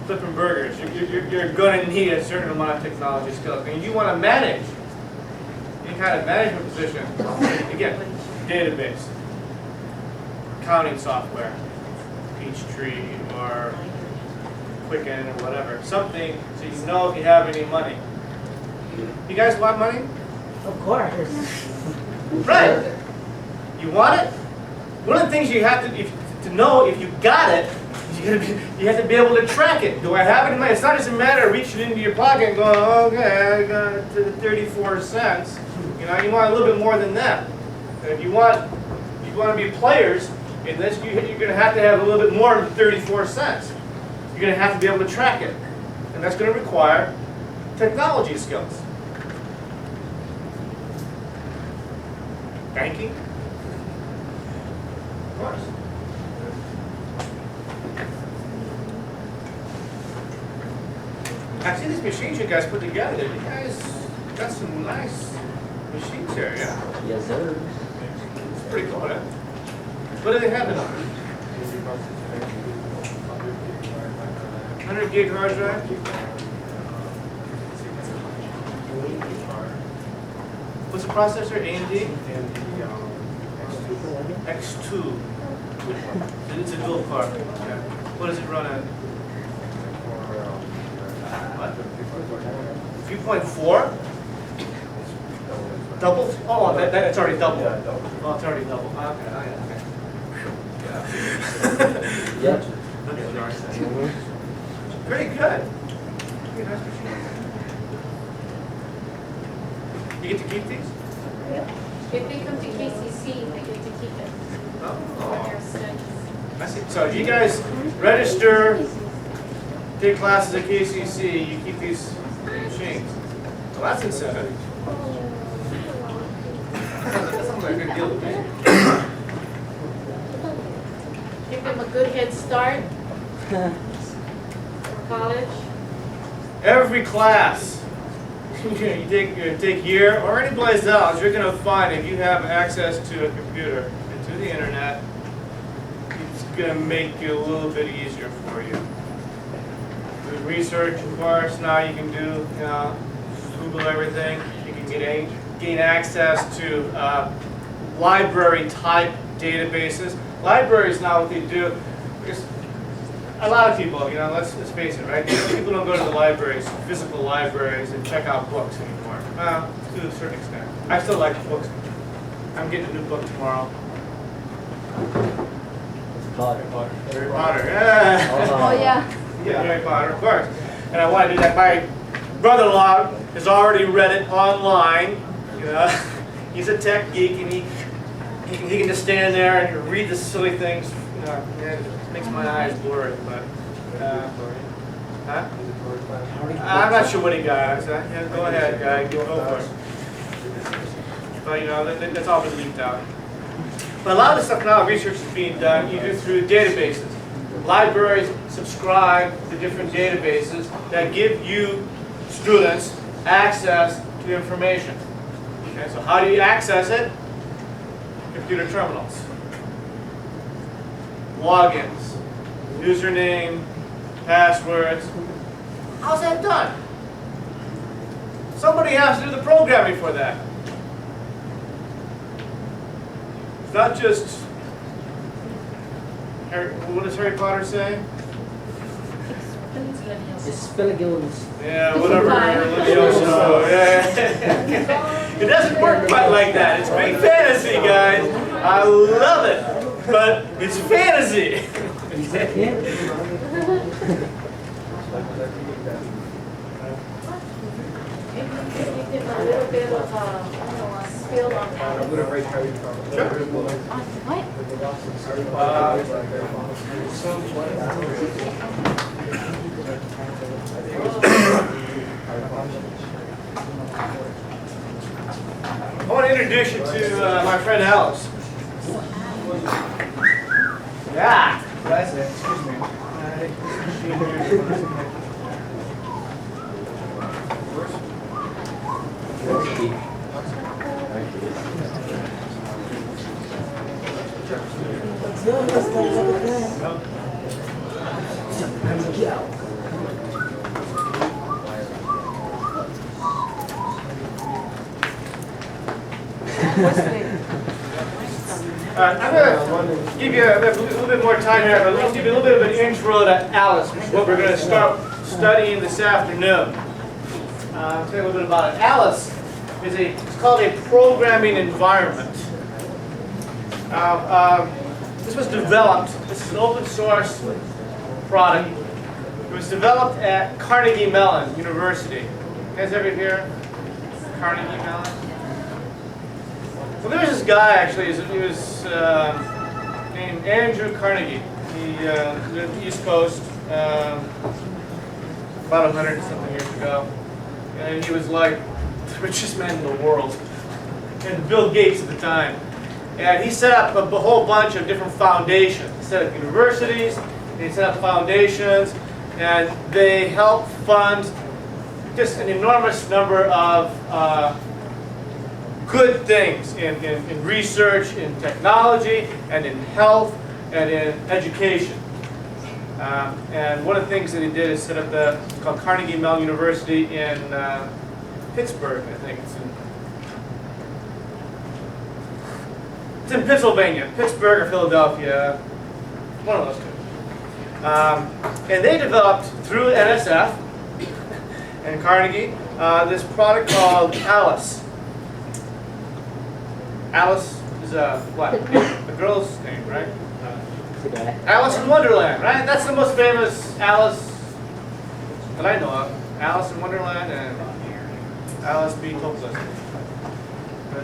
flipping burgers. You're going to need a certain amount of technology skills. And you want to manage any kind of management position. Again, database, accounting software, Peachtree or Quicken or whatever. Something so you know if you have any money. You guys want money? Of course. Right. You want it? One of the things you have to know if you got it, you have to be able to track it. Do I have it in my? It's not just a matter of reaching into your pocket and going, okay, I got it to 34 cents. You want a little bit more than that. And if you want to be players in this, you're going to have a little bit more than 34 cents. You're going to have to be able to track it, and that's going to require Technology skills. Banking? Of course. I see these machines you guys put together. You guys got some nice machines here, yeah? Yes, sir. It's pretty cool, eh? What do they have in them? 100 gig hard drive? What's the processor? AMD? X2. It's a dual core. Yeah. What does it run at? What? 3.4? Double? Oh, that's already double. Oh, it's already double. Okay, okay. Yep. Very good. Very nice machine. You get to keep these? If they come to KCC, they get to keep it for their studies. I see. So you guys register, take classes at KCC, you keep these machines. Well, that's incentive. That sounds like a good deal to me. Give them a good head start for college. Every class you take here or any place else, you're going to find if you have access to a computer and to the internet, it's going to make it a little bit easier for you. With research, of course, now you can do, Google everything. You can gain access to library-type databases. Libraries now, what they do, because a lot of people, let's face it, right? People don't go to the libraries, physical libraries, and check out books anymore. To a certain extent. I still like books. I'm getting a new book tomorrow. Potter. Harry Potter, yeah. Oh, yeah. Yeah, Harry Potter, of course. And I want to do that. My brother-in-law has already read it online. He's a tech geek, and he can just stand there and read the silly things. It makes my eyes blurry, but huh? I'm not sure what he got. Yeah, go ahead, guy. Go for it. But that's all been leaked out. But a lot of the stuff now, research is being done either through databases. Libraries subscribe to different databases that give you students access to information. Okay, so how do you access it? Computer terminals. Logins, username, passwords. How's that done? Somebody has to do the programming for that. It's not just, what does Harry Potter say? Spilligillins. Yeah, whatever. Yeah. It doesn't work quite like that. It's big fantasy, guys. I love it. But it's fantasy. Give them a little bit of a spill on that. I'm going to break Harry Potter. What? I want to introduce you to my friend Alice. Yeah. That's it. Excuse me. I'm going to give you a little bit more time here, but let's give you a little bit of an intro to Alice, which is what we're going to start studying this afternoon. I'll tell you a little bit about it. Alice is it's called a programming environment. This was developed, this is an open source product. It was developed at Carnegie Mellon University. You guys ever hear Carnegie Mellon? Well, there was this guy actually, he was named Andrew Carnegie. He lived on the East Coast about 100 something years ago. and he was like the richest man in the world, and Bill Gates at the time. And he set up a whole bunch of different foundations. He set up universities, he set up foundations, and they help fund just an enormous number of good things in research, in technology, and in health, and in education. And one of the things that he did is set up it's called Carnegie Mellon University in Pittsburgh, I think. It's in Pennsylvania, Pittsburgh or Philadelphia, one of those two. And they developed through NSF and Carnegie this product called Alice. Alice is what? A girl's name, right? Alice in Wonderland, right? That's the most famous Alice that I know of. Alice in Wonderland and Alice Being Hopeless.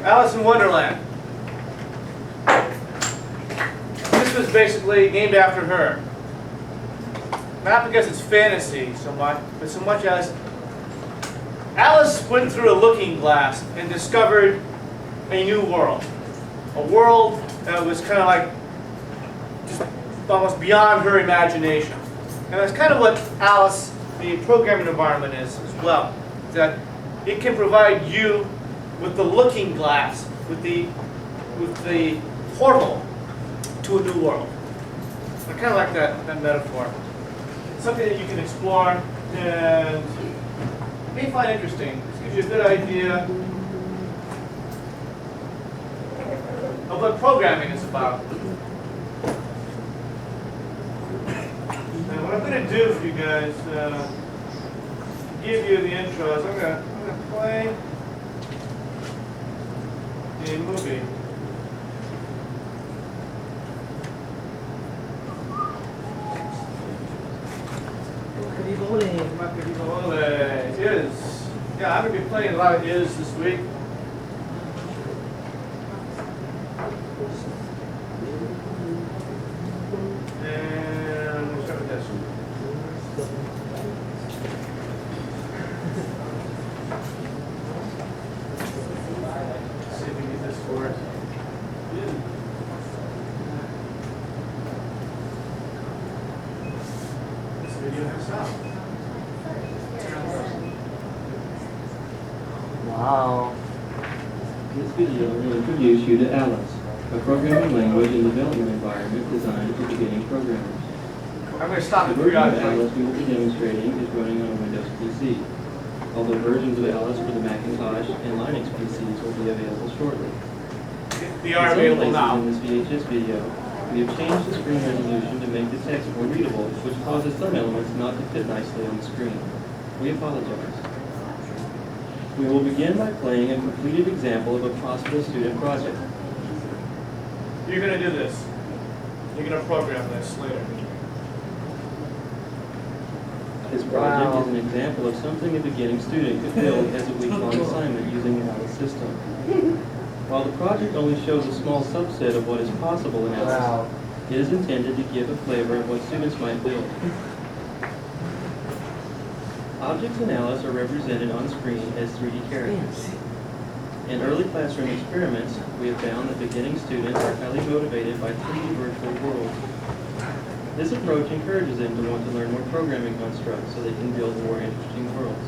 Alice in Wonderland. This was basically named after her. Not because it's fantasy so much, but so much as Alice went through a looking glass and discovered a new world. A world that was kind of like just almost beyond her imagination. And that's kind of what Alice, the programming environment, is as well. That it can provide you with the looking glass, with the portal to a new world. I kind of like that metaphor. Something that you can explore and may find interesting. This gives you a good idea of what programming is about. And what I'm going to do for you guys, give you the intro, is I'm going to play a movie. Kapi'olani is. Yeah, I'm going to be playing a lot of is this week. And we'll start with this. Let's see if we can get this to work. This video has sound. Wow. This video will introduce you to Alice, a programming language and development environment designed for beginning programmers. I'm going to stop The it version of periodically. Alice we will be demonstrating is running on a Windows PC, although versions of Alice for the Macintosh and Linux PCs will be available shortly. They are available In now. this VHS video, we have changed the screen resolution to make the text more readable, which causes some elements not to fit nicely on the screen. We apologize. We will begin by playing a completed example of a possible student project. You're going to do this. You're going to program this later. This project is an example of something a beginning student could build as a week-long assignment using the Alice system. While the project only shows a small subset of what is possible in Alice, it is intended to give a flavor of what students might build. Objects in Alice are represented on screen as 3D characters. In early classroom experiments, we have found that beginning students are highly motivated by 3D virtual worlds. This approach encourages them to want to learn more programming constructs so they can build more interesting worlds.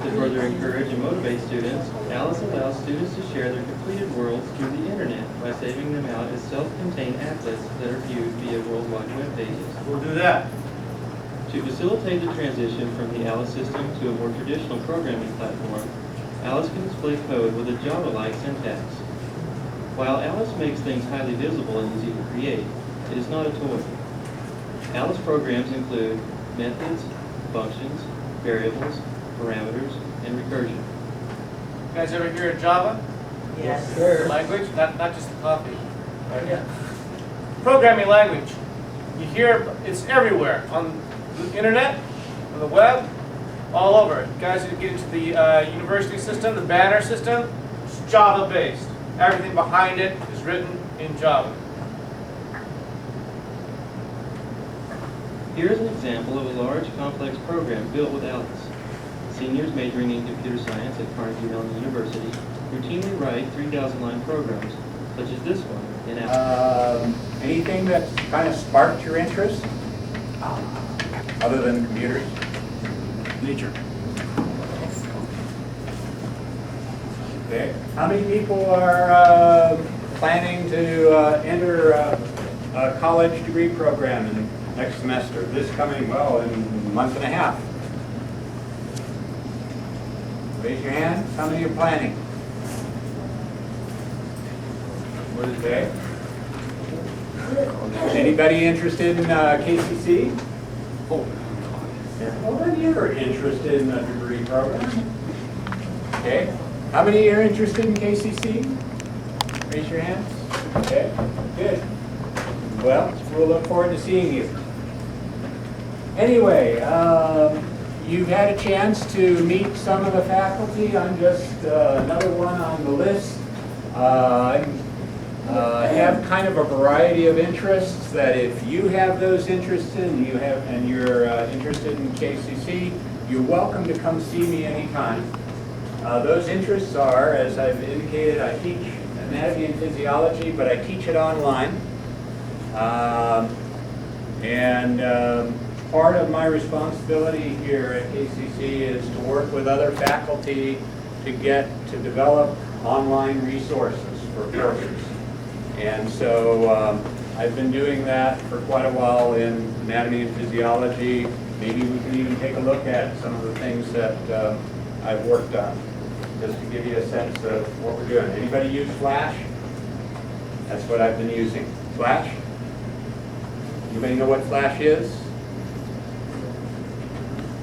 To further encourage and motivate students, Alice allows students to share their completed worlds through the internet by saving them out as self-contained applets that are viewed via worldwide web pages. We'll do that. To facilitate the transition from the Alice system to a more traditional programming platform, Alice can display code with a Java-like syntax. While Alice makes things highly visible and easy to create, it is not a toy. Alice programs include methods, functions, variables, parameters, and recursion. You guys ever hear of Java? Yes, sir. Language? Not just the coffee. Yeah. Programming language. You hear it's everywhere. On the internet, on the web, all over. You guys get into the university system, the banner system, it's Java-based. Everything behind it is written in Java. Here is an example of a large, complex program built with Alice. Seniors majoring in computer science at Carnegie Mellon University routinely write 3,000-line programs, such as this one in Alice. Anything that's kind of sparked your interest, other than computers? Nature. Okay. How many people are planning to enter a college degree program in next semester? This coming, well, in a month and a half. Raise your hand. How many are planning? Okay. Anybody interested in KCC? Oh. Well, then you're interested in a degree program. Okay. How many are interested in KCC? Raise your hands. Okay. Good. Well, we'll look forward to seeing you. Anyway, you've had a chance to meet some of the faculty. I'm just another one on the list. I have kind of a variety of interests that if you have those interests and you're interested in KCC, you're welcome to come see me anytime. Those interests are, as I've indicated, I teach anatomy and physiology, but I teach it online. Part of my responsibility here at KCC is to work with other faculty to develop online resources for courses. And so I've been doing that for quite a while in anatomy and physiology. Maybe we can even take a look at some of the things that I've worked on, just to give you a sense of what we're doing. Anybody use Flash? That's what I've been using. Flash? Anybody know what Flash is?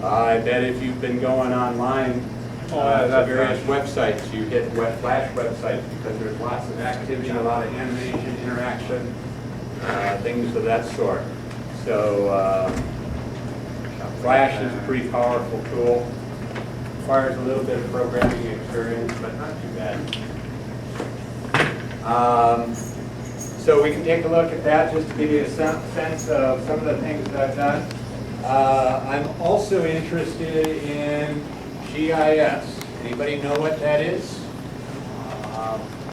I bet if you've been going online to various websites, you hit Flash websites because there's lots of activity, a lot of animation, interaction, things of that sort. So Flash is a pretty powerful tool. Requires a little bit of programming experience, but not too bad. So we can take a look at that just to give you a sense of some of the things that I've done. I'm also interested in GIS. Anybody know what that is?